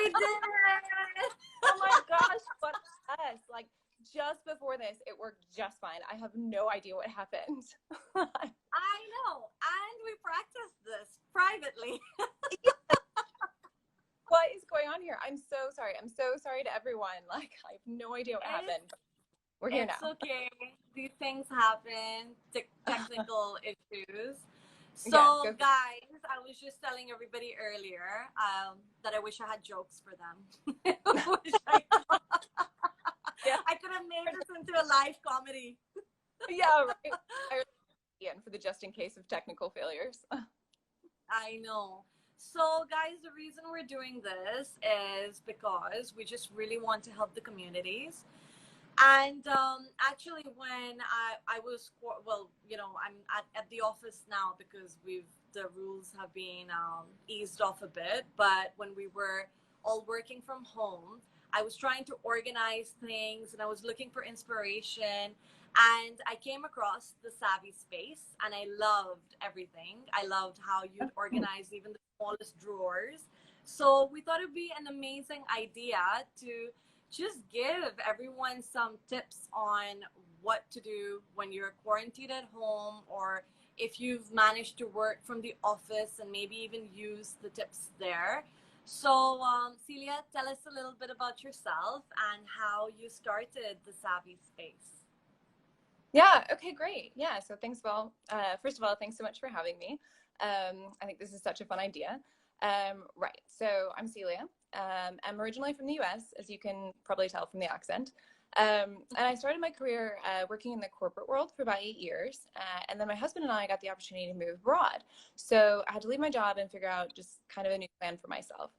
We did it. Oh my gosh, what a mess. Like, just before this, it worked just fine. I have no idea what happened. I know. And we practiced this privately. What is going on here? I'm so sorry. I'm so sorry to everyone. Like, I have no idea what happened. We're here It's now. okay. These things happen. Technical issues. Yeah, So, guys, I was just telling everybody earlier that I wish I had jokes for them. Yeah. I could have made this into a live comedy. Yeah, right. For the just in case of technical failures. I know. So, guys, the reason we're doing this is because we just really want to help the communities. And actually, when I was, well, you know, I'm at the office now because the rules have been eased off a bit. But when we were all working from home, I was trying to organize things and I was looking for inspiration. And I came across the Savvy Space and I loved everything. I loved how you'd organize even the smallest drawers. So we thought it'd be an amazing idea to just give everyone some tips on what to do when you're quarantined at home, or if you've managed to work from the office and maybe even use the tips there. So, Celia, tell us a little bit about yourself and how you started the Savvy Space. Yeah, okay, great. Yeah, so thanks, well, first of all, thanks so much for having me. I think this is such a fun idea. Right, so I'm Celia. I'm originally from the US, as you can probably tell from the accent. And I started my career working in the corporate world for about 8 years. And then my husband and I got the opportunity to move abroad. So I had to leave my job and figure out just kind of a new plan for myself.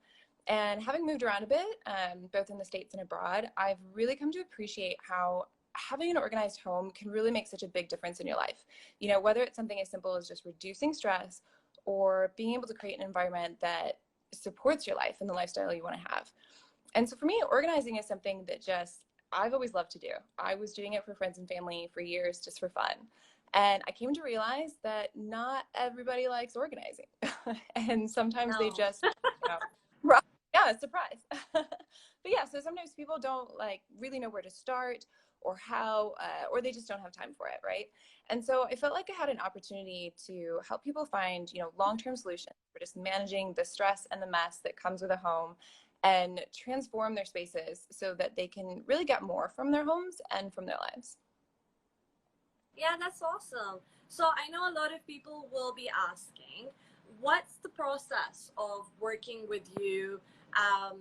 And having moved around a bit, both in the States and abroad, I've really come to appreciate how having an organized home can really make such a big difference in your life. You know, whether it's something as simple as just reducing stress or being able to create an environment that supports your life and the lifestyle you want to have. And so for me, organizing is something that just I've always loved to do. I was doing it for friends and family for years just for fun. And I came to realize that not everybody likes organizing. And sometimes they No. just, you know, right. Yeah, surprise. But yeah, so sometimes people don't like really know where to start or how, or they just don't have time for it, right? And so I felt like I had an opportunity to help people find, you know, long-term solutions for just managing the stress and the mess that comes with a home and transform their spaces so that they can really get more from their homes and from their lives. Yeah, that's awesome. So I know a lot of people will be asking, what's the process of working with you?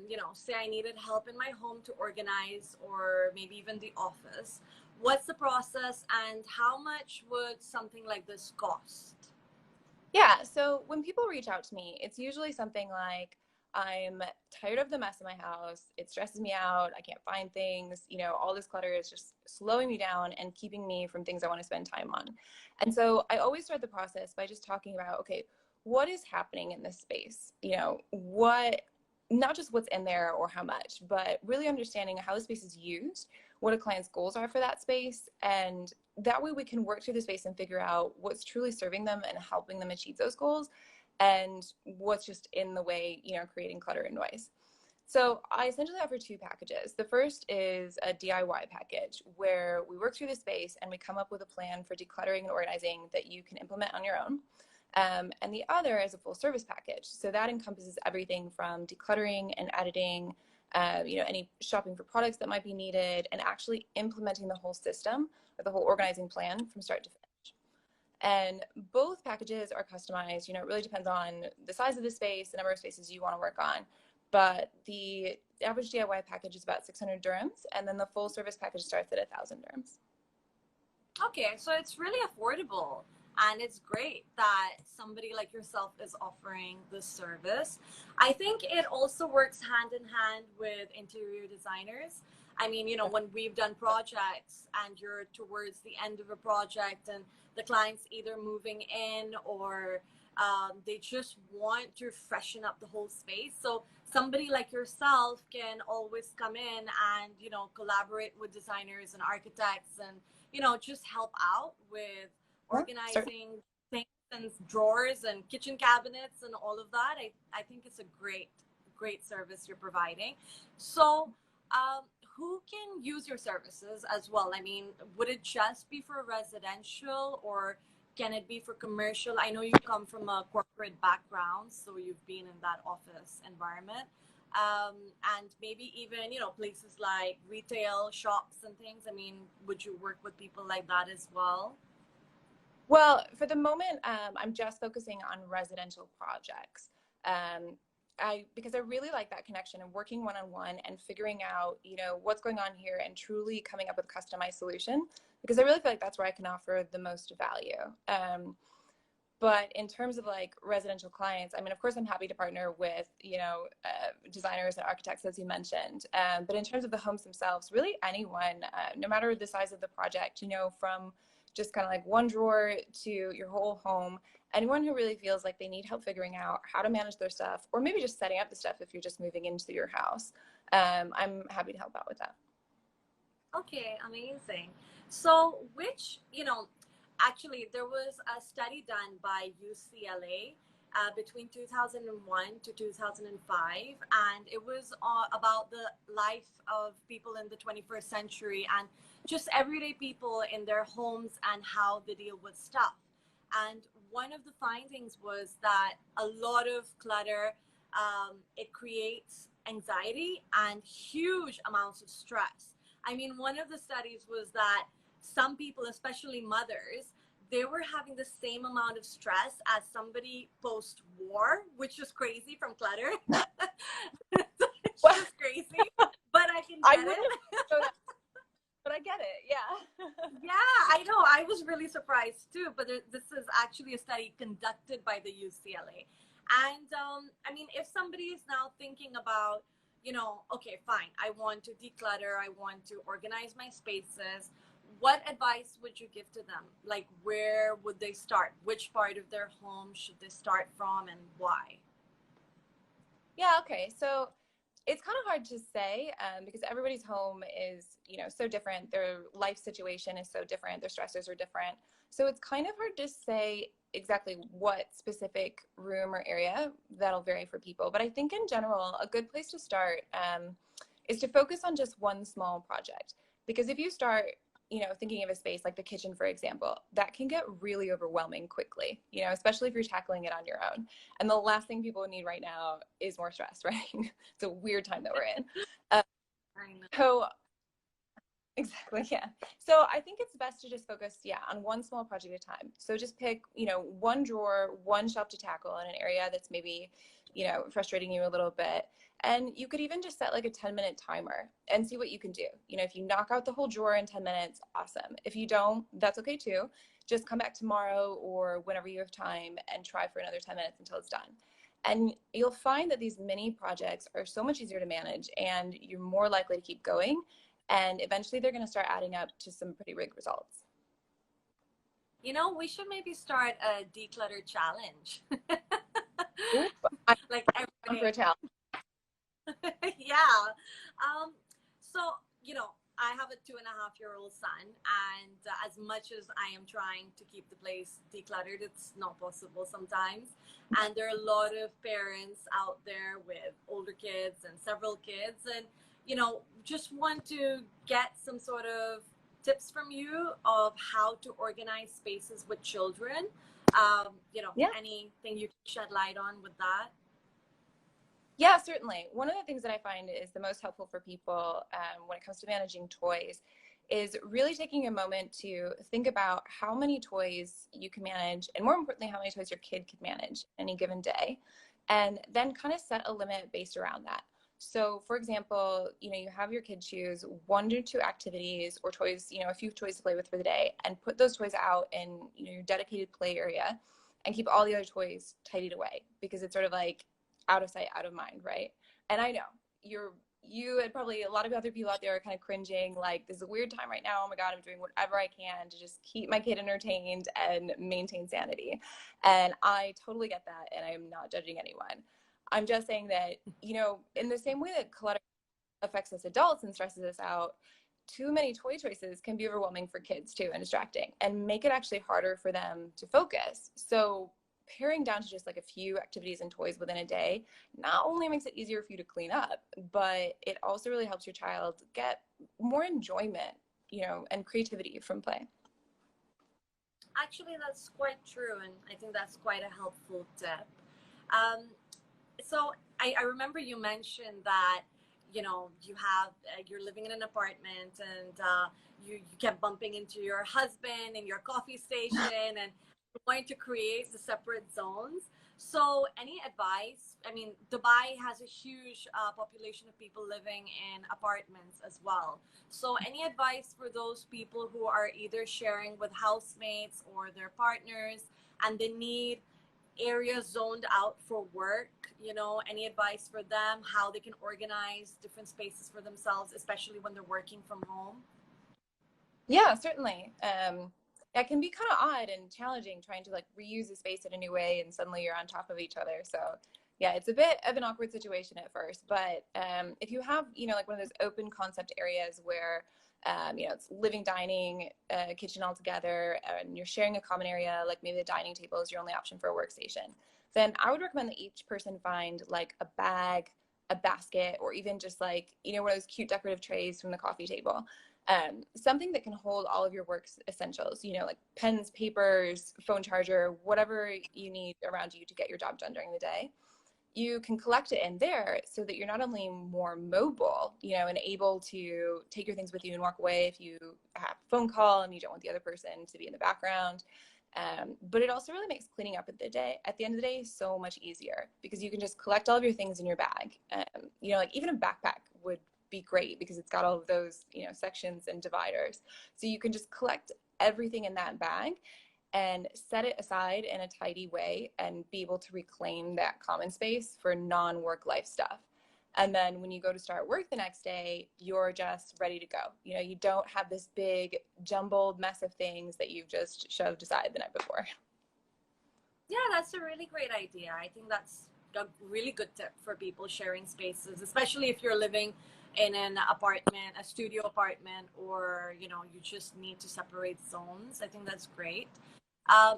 You know, say I needed help in my home to organize, or maybe even the office. What's the process and how much would something like this cost? Yeah, so when people reach out to me, it's usually something like, I'm tired of the mess in my house. It stresses me out. I can't find things. You know, all this clutter is just slowing me down and keeping me from things I want to spend time on. And so I always start the process by just talking about, okay, what is happening in this space? You know, what, not just what's in there or how much, but really understanding how the space is used, what a client's goals are for that space, and that way we can work through the space and figure out what's truly serving them and helping them achieve those goals and what's just in the way, you know, creating clutter and noise. So I essentially offer two packages. The first is a DIY package where we work through the space and we come up with a plan for decluttering and organizing that you can implement on your own. And the other is a full service package. So that encompasses everything from decluttering and editing, you know, any shopping for products that might be needed, and actually implementing the whole system or the whole organizing plan from start to finish. And both packages are customized. You know, it really depends on the size of the space, the number of spaces you want to work on. But the average DIY package is about 600 dirhams, and then the full service package starts at 1,000 dirhams. Okay, so it's really affordable. And it's great that somebody like yourself is offering this service. I think it also works hand in hand with interior designers. I mean, you know, when we've done projects and you're towards the end of a project and the client's either moving in or they just want to freshen up the whole space. So somebody like yourself can always come in and, you know, collaborate with designers and architects and, you know, just help out with organizing things and drawers and kitchen cabinets and all of that. I think it's a great great service you're providing. So, who can use your services as well? I mean, would it just be for residential, or can it be for commercial? I know you come from a corporate background, so you've been in that office environment. And maybe even, places like retail shops and things. I mean, would you work with people like that as well? Well, for the moment, I'm just focusing on residential projects. Um, because I really like that connection and working one-on-one and figuring out, what's going on here and truly coming up with a customized solution, because I really feel like that's where I can offer the most value. But in terms of like residential clients, I mean, of course, I'm happy to partner with, designers and architects, as you mentioned. But in terms of the homes themselves, really anyone, no matter the size of the project, from just kind of like one drawer to your whole home, anyone who really feels like they need help figuring out how to manage their stuff, or maybe just setting up the stuff if you're just moving into your house, I'm happy to help out with that. Okay, amazing. So, actually, there was a study done by UCLA between 2001 to 2005, and it was about the life of people in the 21st century and just everyday people in their homes and how they deal with stuff. And one of the findings was that a lot of clutter, it creates anxiety and huge amounts of stress. I mean, one of the studies was that some people, especially mothers, they were having the same amount of stress as somebody post-war, which is crazy from clutter. It's Well, just crazy, but I can I get wouldn't it. have thought that, but I get it. Yeah. Yeah, I know. I was really surprised too. But this is actually a study conducted by the UCLA. And I mean, if somebody is now thinking about, okay, fine, I want to declutter, I want to organize my spaces, what advice would you give to them? Like, where would they start? Which part of their home should they start from, and why? Yeah, okay. So it's kind of hard to say, because everybody's home is, so different. Their life situation is so different. Their stressors are different. So it's kind of hard to say exactly what specific room or area. That'll vary for people. But I think in general, a good place to start, is to focus on just one small project. Because if you start, thinking of a space like the kitchen, for example, that can get really overwhelming quickly, especially if you're tackling it on your own. And the last thing people need right now is more stress, right? It's a weird time that we're in. Uh, I know. so exactly, yeah. So I think it's best to just focus, yeah, on one small project at a time. So just pick, one drawer, one shelf to tackle in an area that's maybe, frustrating you a little bit. And you could even just set like a 10-minute timer and see what you can do. If you knock out the whole drawer in 10 minutes, awesome. If you don't, that's okay too. Just come back tomorrow or whenever you have time and try for another 10 minutes until it's done. And you'll find that these mini projects are so much easier to manage and you're more likely to keep going. And eventually they're going to start adding up to some pretty big results. We should maybe start a declutter challenge. Ooh, I'm Like down every for a day. challenge. Yeah. So, I have a 2.5-year-old son, and as much as I am trying to keep the place decluttered, it's not possible sometimes. And there are a lot of parents out there with older kids and several kids, and, just want to get some sort of tips from you of how to organize spaces with children. Yeah. Anything you can shed light on with that? Yeah, certainly. One of the things that I find is the most helpful for people, when it comes to managing toys is really taking a moment to think about how many toys you can manage, and more importantly, how many toys your kid can manage any given day, and then kind of set a limit based around that. So, for example, you have your kid choose 1 to 2 activities or toys, a few toys to play with for the day, and put those toys out in your dedicated play area, and keep all the other toys tidied away, because it's sort of like out of sight, out of mind, right? And I know you and probably a lot of other people out there are kind of cringing, like, this is a weird time right now. Oh my God, I'm doing whatever I can to just keep my kid entertained and maintain sanity. And I totally get that, and I'm not judging anyone. I'm just saying that, in the same way that clutter affects us adults and stresses us out, too many toy choices can be overwhelming for kids too and distracting and make it actually harder for them to focus. So paring down to just like a few activities and toys within a day not only makes it easier for you to clean up, but it also really helps your child get more enjoyment, you know, and creativity from play. Actually, that's quite true, and I think that's quite a helpful tip. Um, so I remember you mentioned that you have you're living in an apartment, and you kept bumping into your husband in your coffee station, and you're going to create the separate zones. So any advice? I mean, Dubai has a huge population of people living in apartments as well. So any advice for those people who are either sharing with housemates or their partners, and they need areas zoned out for work? Any advice for them, how they can organize different spaces for themselves, especially when they're working from home? Yeah, certainly. It can be kind of odd and challenging trying to like reuse a space in a new way, and suddenly you're on top of each other. So yeah, it's a bit of an awkward situation at first, but if you have, like one of those open concept areas where, it's living, dining, kitchen all together, and you're sharing a common area, like maybe the dining table is your only option for a workstation, then I would recommend that each person find like a bag, a basket, or even just like, one of those cute decorative trays from the coffee table. Something that can hold all of your work's essentials, like pens, papers, phone charger, whatever you need around you to get your job done during the day. You can collect it in there so that you're not only more mobile, and able to take your things with you and walk away if you have a phone call and you don't want the other person to be in the background. But it also really makes cleaning up at the end of the day so much easier, because you can just collect all of your things in your bag. Like even a backpack would be great because it's got all of those, sections and dividers. So you can just collect everything in that bag and set it aside in a tidy way and be able to reclaim that common space for non-work life stuff. And then when you go to start work the next day, you're just ready to go. You don't have this big jumbled mess of things that you've just shoved aside the night before. Yeah, that's a really great idea. I think that's a really good tip for people sharing spaces, especially if you're living in an apartment, a studio apartment, or you just need to separate zones. I think that's great.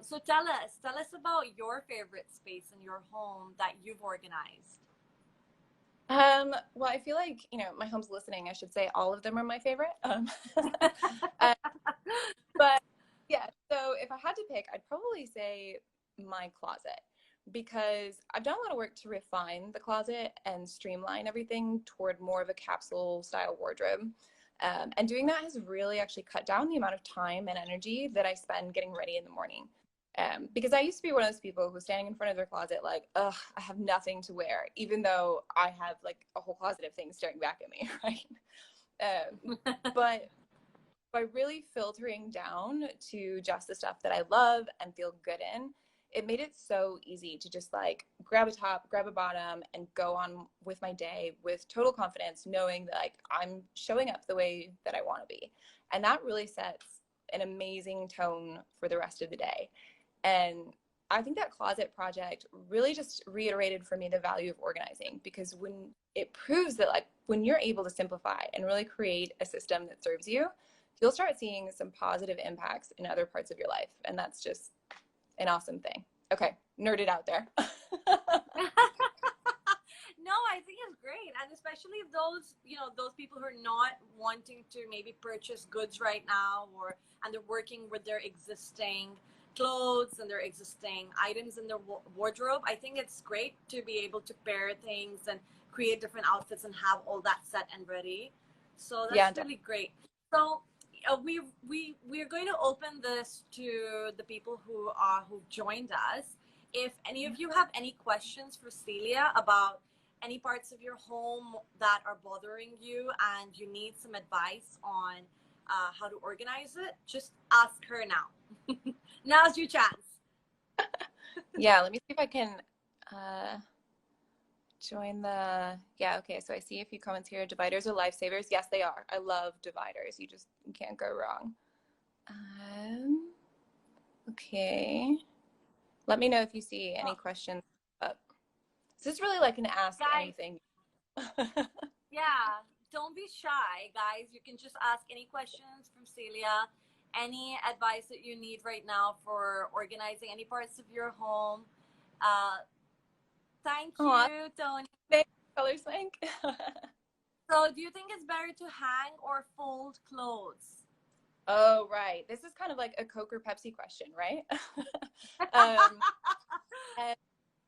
So tell us about your favorite space in your home that you've organized. Well, I feel like, my home's listening. I should say all of them are my favorite. Uh, but yeah, so if I had to pick, I'd probably say my closet, because I've done a lot of work to refine the closet and streamline everything toward more of a capsule style wardrobe. And doing that has really actually cut down the amount of time and energy that I spend getting ready in the morning. Because I used to be one of those people who was standing in front of their closet like, ugh, I have nothing to wear, even though I have like a whole closet of things staring back at me, but by really filtering down to just the stuff that I love and feel good in, it made it so easy to just like grab a top, grab a bottom, and go on with my day with total confidence, knowing that like I'm showing up the way that I want to be. And that really sets an amazing tone for the rest of the day. And I think that closet project really just reiterated for me the value of organizing, because when it proves that like when you're able to simplify and really create a system that serves you, you'll start seeing some positive impacts in other parts of your life. And that's just an awesome thing. Okay, nerded out there. No, I think it's great. And especially if those people who are not wanting to maybe purchase goods right now, and they're working with their existing clothes and their existing items in their wardrobe. I think it's great to be able to pair things and create different outfits and have all that set and ready. So Yeah, that's really great. So we're going to open this to the people who joined us. If any of you have any questions for Celia about any parts of your home that are bothering you and you need some advice on how to organize it, just ask her now. Now's your chance. yeah, let me see if I can join the, yeah, okay, so I see a few comments here. Dividers are lifesavers. Yes, they are. I love dividers. You can't go wrong. Okay. Let me know if you see any questions up. This is really like an ask Guys, anything. yeah, don't be shy, guys. You can just ask any questions from Celia, any advice that you need right now for organizing any parts of your home. Uh, thank Oh, you, Tony. thanks, Color Swank. So, do you think it's better to hang or fold clothes? Oh, right. This is kind of like a Coke or Pepsi question, right? um, and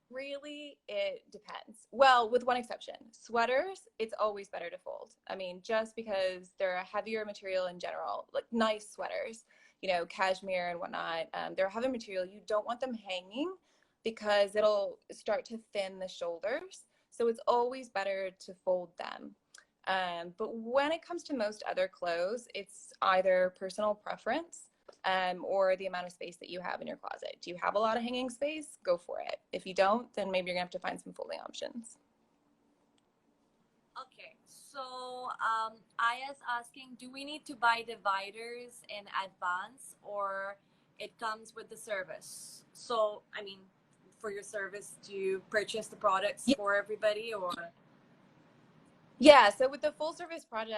really, it depends. Well, with one exception, sweaters, it's always better to fold. I mean, just because they're a heavier material in general, like nice sweaters, you know, cashmere and whatnot, they're a heavy material. You don't want them hanging because it'll start to thin the shoulders. So it's always better to fold them. But when it comes to most other clothes, it's either personal preference or the amount of space that you have in your closet. Do you have a lot of hanging space? Go for it. If you don't, then maybe you're gonna have to find some folding options. Okay, so I is asking, do we need to buy dividers in advance or it comes with the service? So, I mean, for your service, do you purchase the products Yeah, for everybody or? yeah. So with the full service package,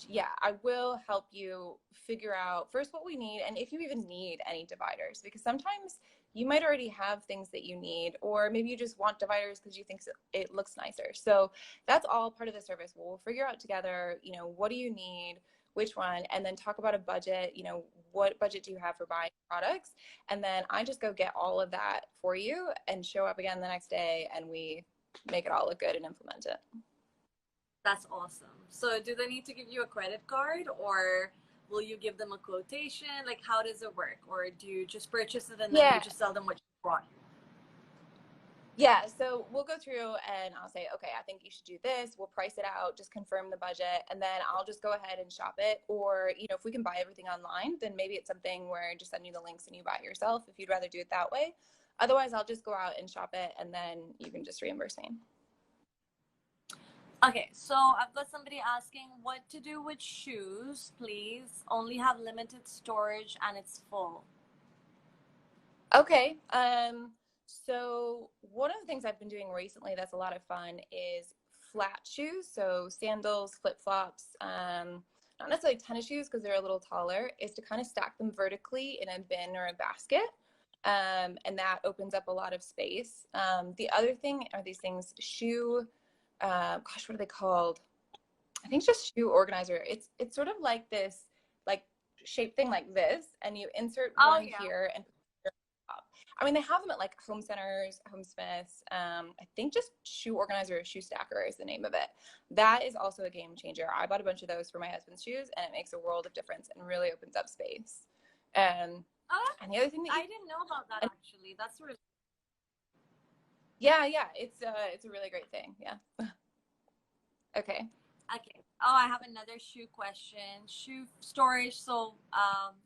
yeah, I will help you figure out first what we need and if you even need any dividers, because sometimes you might already have things that you need, or maybe you just want dividers because you think it looks nicer. So that's all part of the service. We'll figure out together, you know, what do you need, which one, and then talk about a budget, you know, what budget do you have for buying products? And then I just go get all of that for you and show up again the next day and we make it all look good and implement it. That's awesome. So, do they need to give you a credit card or will you give them a quotation? Like, how does it work? Or do you just purchase it and then you Yeah. just tell them what you want? Yeah, so we'll go through and I'll say, okay, I think you should do this. We'll price it out, just confirm the budget, and then I'll just go ahead and shop it. Or, you know, if we can buy everything online, then maybe it's something where I just send you the links and you buy it yourself if you'd rather do it that way. Otherwise, I'll just go out and shop it and then you can just reimburse me. Okay, so I've got somebody asking what to do with shoes, please. Only have limited storage and it's full. Okay. So one of the things I've been doing recently that's a lot of fun is flat shoes. So sandals, flip-flops, not necessarily tennis shoes because they're a little taller, is to kind of stack them vertically in a bin or a basket. And that opens up a lot of space. The other thing are these things, gosh, what are they called? I think it's just shoe organizer. It's sort of like this, like shaped thing like this, and you insert Oh, one yeah. here and up. I mean, they have them at like home centers, home smiths. I think just shoe organizer or shoe stacker is the name of it. That is also a game changer. I bought a bunch of those for my husband's shoes, and it makes a world of difference and really opens up space. Um, Oh, and the other thing that I you, didn't know about that and actually. That's really yeah, it's a really great thing. Yeah. Okay. okay. Oh, I have another shoe question. Shoe storage. So,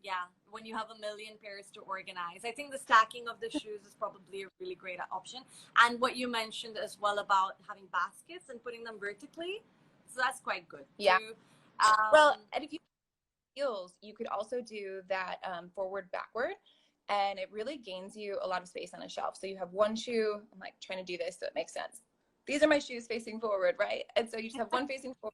yeah, when you have a million pairs to organize, I think the stacking of the shoes is probably a really great option. And what you mentioned as well about having baskets and putting them vertically, so that's quite good Yeah. too. Well, Um, and if you heels, you could also do that forward backward, and it really gains you a lot of space on a shelf. So you have one shoe. I'm like trying to do this so it makes sense. These are my shoes facing forward, right? And so you just have one facing forward,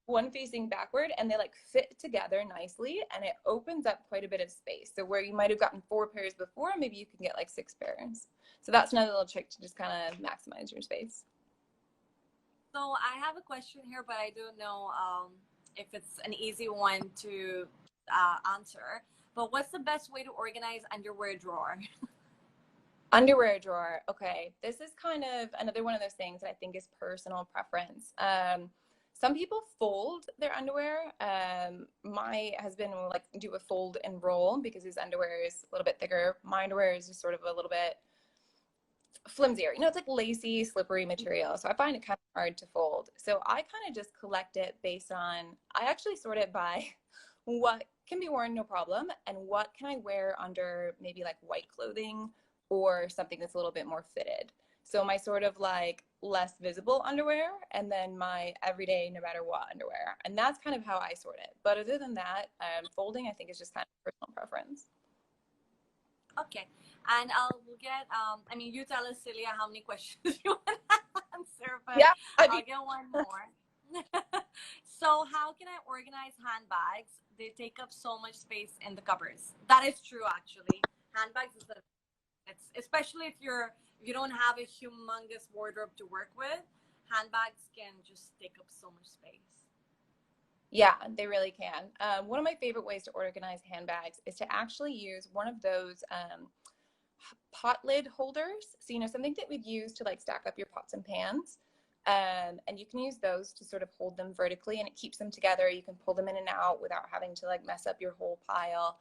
one facing backward, and they like fit together nicely, and it opens up quite a bit of space. So where you might have gotten 4 pairs before, maybe you can get like 6 pairs. So that's another little trick to just kind of maximize your space. so I have a question here, but I don't know if it's an easy one to answer. But what's the best way to organize underwear drawer? Underwear drawer. Okay. This is kind of another one of those things that I think is personal preference. Some people fold their underwear. My husband will like do a fold and roll because his underwear is a little bit thicker. My underwear is just sort of a little bit flimsier. You know, it's like lacy, slippery material. So I find it kind of hard to fold. So I kind of just collect it based on, I actually sort it by what can be worn, no problem, and what can I wear under maybe like white clothing or something that's a little bit more fitted. So my sort of like less visible underwear and then my everyday, no matter what underwear. And that's kind of how I sort it. But other than that, folding I think is just kind of personal preference. Okay. And we'll get, I mean, you tell us, Celia, how many questions you want to answer, but Yeah, I mean, I'll get one more. So, how can I organize handbags? They take up so much space in the cupboards. That is true, actually. Handbags is a It's especially if you don't have a humongous wardrobe to work with, handbags can just take up so much space. Yeah, they really can. One of my favorite ways to organize handbags is to actually use one of those pot lid holders. So, something that we'd use to like stack up your pots and pans. And you can use those to sort of hold them vertically, and it keeps them together. You can pull them in and out without having to like mess up your whole pile.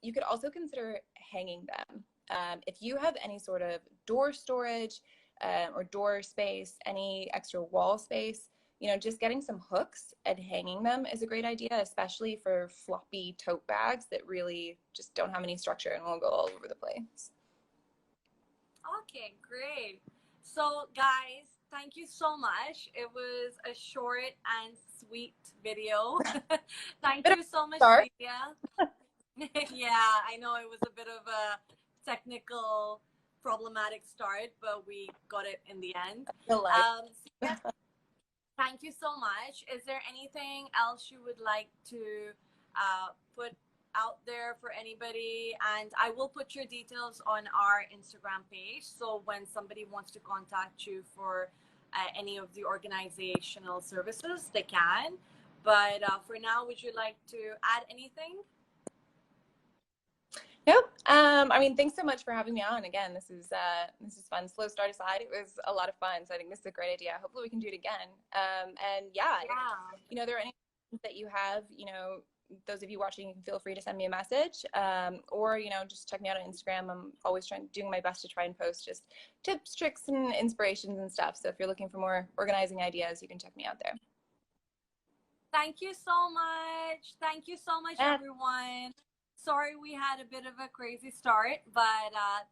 You could also consider hanging them. If you have any sort of door storage or door space, any extra wall space, just getting some hooks and hanging them is a great idea, especially for floppy tote bags that really just don't have any structure and will go all over the place. Okay, great. So, guys, thank you so much. It was a short and sweet video. Thank Bit of you so a much, start. Leah. Yeah, I know it was a bit of a technical, problematic start, but we got it in the end. Feel like. So yeah, thank you so much. Is there anything else you would like to put out there for anybody? And I will put your details on our Instagram page. So when somebody wants to contact you for any of the organizational services, they can. But for now, would you like to add anything? Nope. Thanks so much for having me on. Again, this is fun. Slow start aside, it was a lot of fun. So I think this is a great idea. Hopefully, we can do it again. And yeah, Yeah. if there are any questions that you have, those of you watching, feel free to send me a message, or just check me out on Instagram. I'm always doing my best to try and post just tips, tricks, and inspirations and stuff. So if you're looking for more organizing ideas, you can check me out there. Thank you so much. Thank you so much, And everyone. Sorry we had a bit of a crazy start, but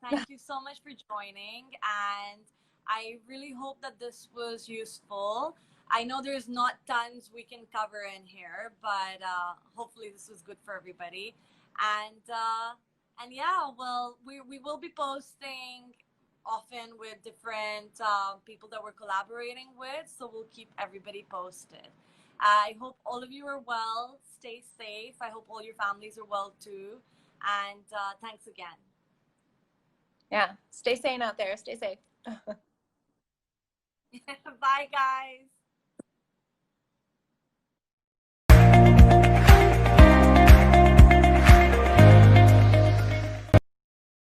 thank you so much for joining. And I really hope that this was useful. I know there's not tons we can cover in here, but hopefully this was good for everybody. And yeah, well, we will be posting often with different people that we're collaborating with, so we'll keep everybody posted. I hope all of you are well. Stay safe. I hope all your families are well too. And thanks again. yeah, stay sane out there. Stay safe. Bye, guys.